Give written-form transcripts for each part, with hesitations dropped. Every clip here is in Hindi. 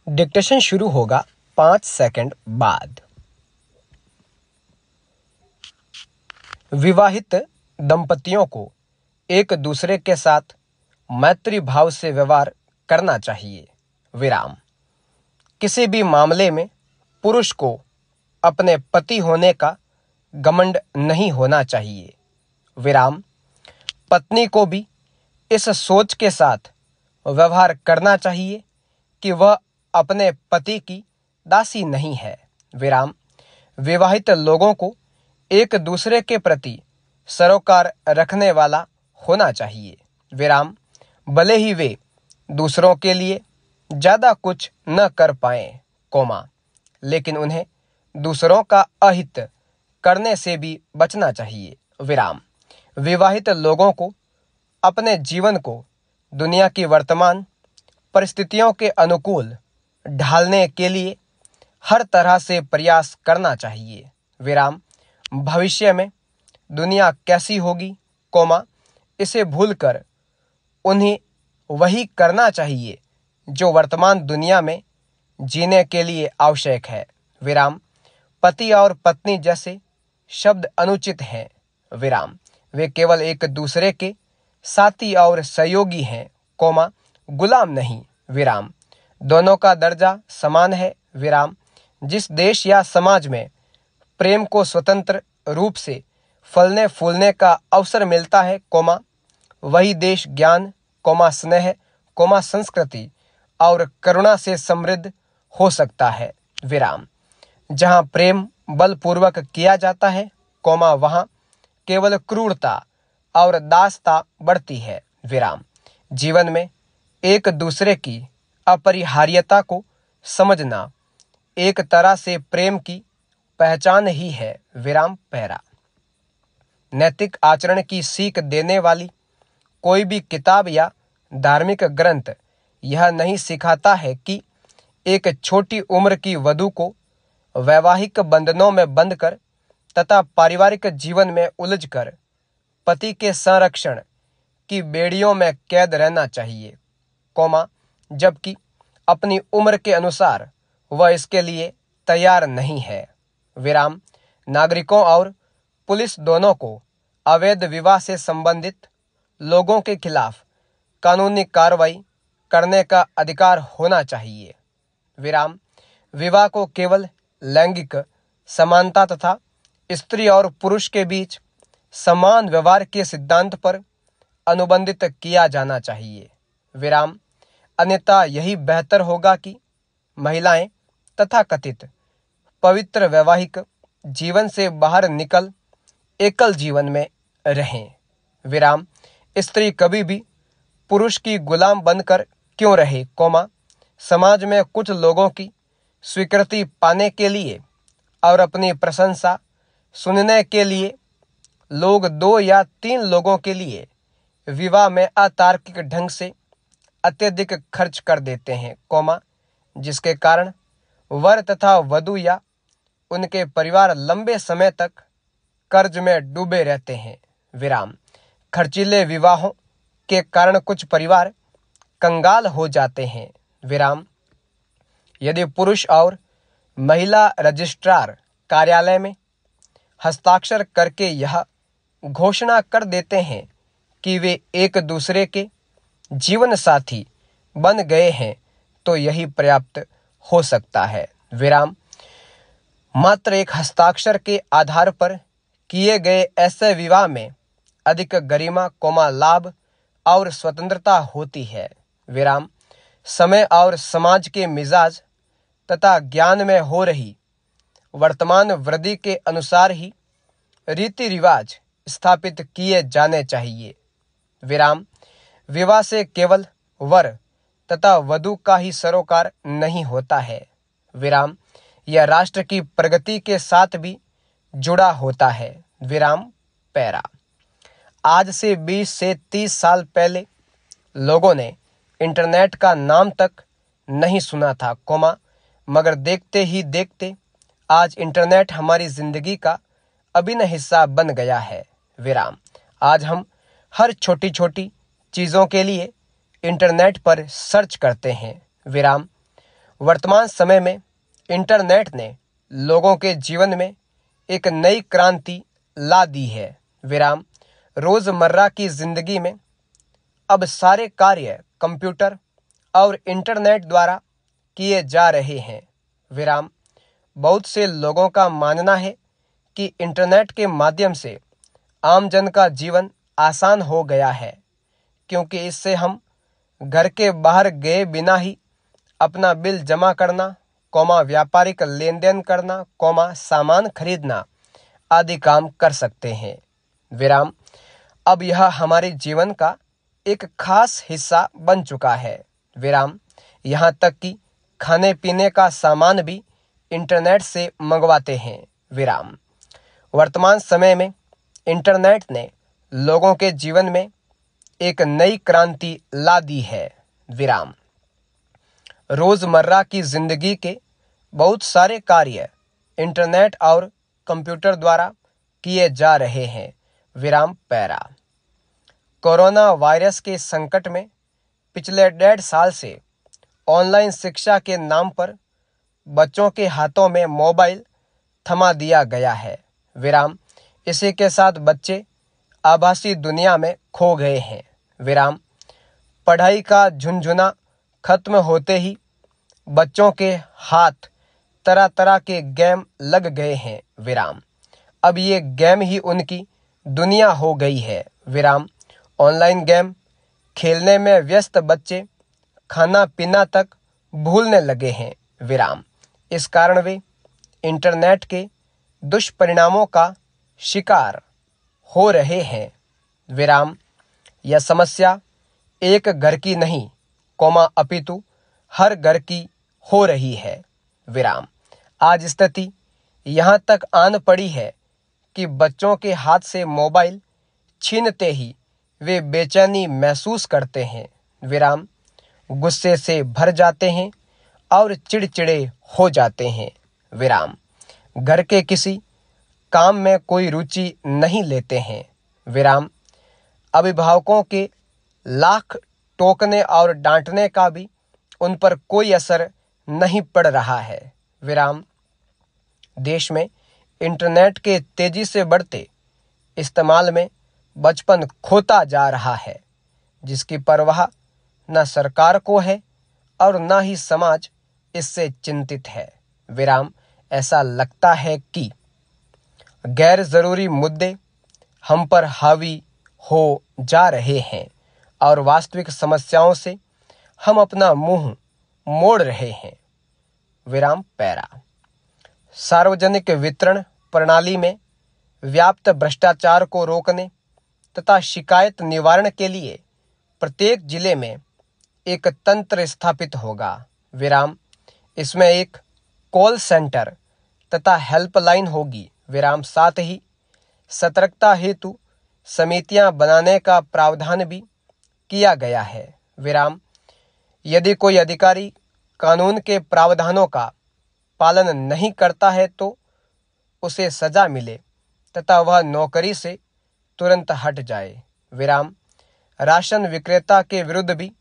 डिक्टेशन शुरू होगा 5 सेकंड बाद। विवाहित दंपतियों को एक दूसरे के साथ मैत्री भाव से व्यवहार करना चाहिए। विराम। किसी भी मामले में पुरुष को अपने पति होने का घमंड नहीं होना चाहिए। विराम। पत्नी को भी इस सोच के साथ व्यवहार करना चाहिए कि वह अपने पति की दासी नहीं है। विराम। विवाहित लोगों को एक दूसरे के प्रति सरोकार रखने वाला होना चाहिए। विराम। भले ही वे दूसरों के लिए ज्यादा कुछ न कर पाएं, लेकिन उन्हें दूसरों का अहित करने से भी बचना चाहिए। विराम। विवाहित लोगों को अपने जीवन को दुनिया की वर्तमान परिस्थितियों के अनुकूल ढालने के लिए हर तरह से प्रयास करना चाहिए। विराम। भविष्य में दुनिया कैसी होगी, इसे भूलकर उन्हें वही करना चाहिए जो वर्तमान दुनिया में जीने के लिए आवश्यक है। विराम। पति और पत्नी जैसे शब्द अनुचित हैं। विराम। वे केवल एक दूसरे के साथी और सहयोगी हैं, गुलाम नहीं। विराम। दोनों का दर्जा समान है। विराम। जिस देश या समाज में प्रेम को स्वतंत्र रूप से फलने फूलने का अवसर मिलता है, वही देश ज्ञान, स्नेह, संस्कृति और करुणा से समृद्ध हो सकता है। विराम। जहाँ प्रेम बलपूर्वक किया जाता है, वहाँ केवल क्रूरता और दासता बढ़ती है। विराम। जीवन में एक दूसरे की अपरिहार्यता को समझना एक तरह से प्रेम की पहचान ही है। विराम। पैरा। नैतिक आचरण की सीख देने वाली कोई भी किताब या धार्मिक ग्रंथ यह नहीं सिखाता है कि एक छोटी उम्र की वधू को वैवाहिक बंधनों में बंधकर तथा पारिवारिक जीवन में उलझकर पति के संरक्षण की बेड़ियों में कैद रहना चाहिए, जबकि अपनी उम्र के अनुसार वह इसके लिए तैयार नहीं है। विराम। नागरिकों और पुलिस दोनों को अवैध विवाह से संबंधित लोगों के खिलाफ कानूनी कार्रवाई करने का अधिकार होना चाहिए। विराम। विवाह को केवल लैंगिक समानता तथा स्त्री और पुरुष के बीच समान व्यवहार के सिद्धांत पर अनुबंधित किया जाना चाहिए। विराम। अन्यथा यही बेहतर होगा कि महिलाएं तथाकथित पवित्र वैवाहिक जीवन से बाहर निकल एकल जीवन में रहें। विराम। स्त्री कभी भी पुरुष की गुलाम बनकर क्यों रहे, समाज में कुछ लोगों की स्वीकृति पाने के लिए और अपनी प्रशंसा सुनने के लिए लोग 2 या 3 लोगों के लिए विवाह में अतार्किक ढंग से अत्यधिक खर्च कर देते हैं, जिसके कारण वर तथा वधू या उनके परिवार लंबे समय तक कर्ज में डूबे रहते हैं। विराम। खर्चीले विवाहों के कारण कुछ परिवार कंगाल हो जाते हैं। विराम। यदि पुरुष और महिला रजिस्ट्रार कार्यालय में हस्ताक्षर करके यह घोषणा कर देते हैं कि वे एक दूसरे के जीवन साथी बन गए हैं, तो यही पर्याप्त हो सकता है। विराम। मात्र एक हस्ताक्षर के आधार पर किए गए ऐसे विवाह में अधिक गरिमा, लाभ और स्वतंत्रता होती है। विराम। समय और समाज के मिजाज तथा ज्ञान में हो रही वर्तमान वृद्धि के अनुसार ही रीति रिवाज स्थापित किए जाने चाहिए। विराम। विवाह से केवल वर तथा वधू का ही सरोकार नहीं होता है। विराम। यह राष्ट्र की प्रगति के साथ भी जुड़ा होता है। विराम। पैरा। आज से 20 से 30 साल पहले लोगों ने इंटरनेट का नाम तक नहीं सुना था, मगर देखते ही देखते आज इंटरनेट हमारी जिंदगी का अभिन्न हिस्सा बन गया है। विराम। आज हम हर छोटी छोटी चीजों के लिए इंटरनेट पर सर्च करते हैं। विराम। वर्तमान समय में इंटरनेट ने लोगों के जीवन में एक नई क्रांति ला दी है। विराम रोजमर्रा की जिंदगी में अब सारे कार्य कंप्यूटर और इंटरनेट द्वारा किए जा रहे हैं। विराम बहुत से लोगों का मानना है कि इंटरनेट के माध्यम से आम जन का जीवन आसान हो गया है, क्योंकि इससे हम घर के बाहर गए बिना ही अपना बिल जमा करना, व्यापारिक लेन देन करना, सामान खरीदना आदि काम कर सकते हैं। विराम अब यह हमारे जीवन का एक खास हिस्सा बन चुका है। विराम यहाँ तक कि खाने पीने का सामान भी इंटरनेट से मंगवाते हैं। विराम वर्तमान समय में इंटरनेट ने लोगों के जीवन में एक नई क्रांति ला दी है। विराम रोजमर्रा की जिंदगी के बहुत सारे कार्य इंटरनेट और कंप्यूटर द्वारा किए जा रहे हैं। विराम पैरा कोरोना वायरस के संकट में पिछले 1.5 साल से ऑनलाइन शिक्षा के नाम पर बच्चों के हाथों में मोबाइल थमा दिया गया है। विराम इसी के साथ बच्चे आभासी दुनिया में खो गए हैं। विराम पढ़ाई का झुनझुना खत्म होते ही बच्चों के हाथ तरह तरह के गेम लग गए हैं। विराम अब ये गेम ही उनकी दुनिया हो गई है। विराम ऑनलाइन गेम खेलने में व्यस्त बच्चे खाना पीना तक भूलने लगे हैं। विराम इस कारण वे इंटरनेट के दुष्परिणामों का शिकार हो रहे हैं। विराम यह समस्या एक घर की नहीं, अपितु हर घर की हो रही है। विराम आज स्थिति यहाँ तक आन पड़ी है कि बच्चों के हाथ से मोबाइल छीनते ही वे बेचैनी महसूस करते हैं। विराम गुस्से से भर जाते हैं और चिड़चिड़े हो जाते हैं। विराम घर के किसी काम में कोई रुचि नहीं लेते हैं। विराम अभिभावकों के लाख टोकने और डांटने का भी उन पर कोई असर नहीं पड़ रहा है। विराम देश में इंटरनेट के तेजी से बढ़ते इस्तेमाल में बचपन खोता जा रहा है, जिसकी परवाह न सरकार को है और न ही समाज इससे चिंतित है। विराम ऐसा लगता है कि गैर जरूरी मुद्दे हम पर हावी हो जा रहे हैं और वास्तविक समस्याओं से हम अपना मुंह मोड़ रहे हैं। विराम पैरा सार्वजनिक वितरण प्रणाली में व्याप्त भ्रष्टाचार को रोकने तथा शिकायत निवारण के लिए प्रत्येक जिले में एक तंत्र स्थापित होगा। विराम इसमें एक कॉल सेंटर तथा हेल्पलाइन होगी। विराम साथ ही सतर्कता हेतु समितियां बनाने का प्रावधान भी किया गया है। विराम यदि कोई अधिकारी कानून के प्रावधानों का पालन नहीं करता है तो उसे सजा मिले तथा वह नौकरी से तुरंत हट जाए। विराम राशन विक्रेता के विरुद्ध भी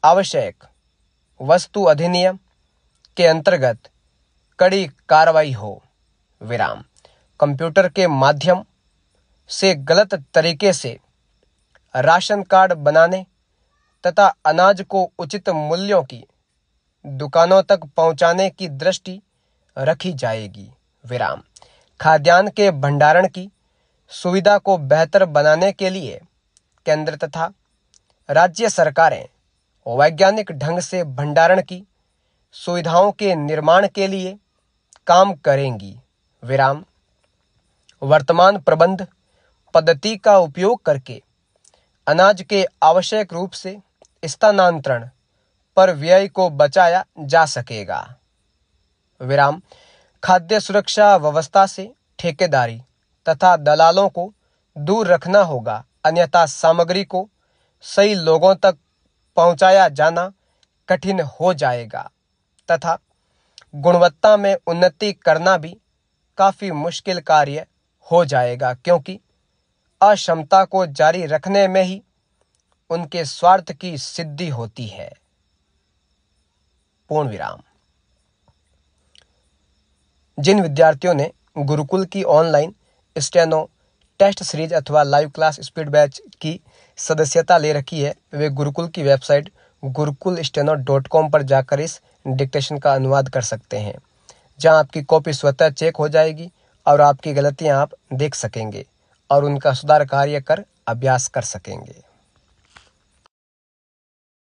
आवश्यक वस्तु अधिनियम के अंतर्गत कड़ी कार्रवाई हो। विराम कंप्यूटर के माध्यम से गलत तरीके से राशन कार्ड बनाने तथा अनाज को उचित मूल्यों की दुकानों तक पहुंचाने की दृष्टि रखी जाएगी। विराम खाद्यान्न के भंडारण की सुविधा को बेहतर बनाने के लिए केंद्र तथा राज्य सरकारें वैज्ञानिक ढंग से भंडारण की सुविधाओं के निर्माण के लिए काम करेंगी। विराम वर्तमान प्रबंध पद्धति का उपयोग करके अनाज के आवश्यक रूप से स्थानांतरण पर व्यय को बचाया जा सकेगा। विराम खाद्य सुरक्षा व्यवस्था से ठेकेदारी तथा दलालों को दूर रखना होगा, अन्यथा सामग्री को सही लोगों तक पहुंचाया जाना कठिन हो जाएगा तथा गुणवत्ता में उन्नति करना भी काफी मुश्किल कार्य हो जाएगा, क्योंकि अक्षमता को जारी रखने में ही उनके स्वार्थ की सिद्धि होती है। पूर्ण विराम। जिन विद्यार्थियों ने गुरुकुल की ऑनलाइन स्टेनो टेस्ट सीरीज अथवा लाइव क्लास स्पीड बैच की सदस्यता ले रखी है, वे गुरुकुल की वेबसाइट gurukulsteno.com पर जाकर इस डिक्टेशन का अनुवाद कर सकते हैं, जहां आपकी कॉपी स्वतः चेक हो जाएगी और आपकी गलतियां आप देख सकेंगे और उनका सुधार कार्य कर अभ्यास कर सकेंगे।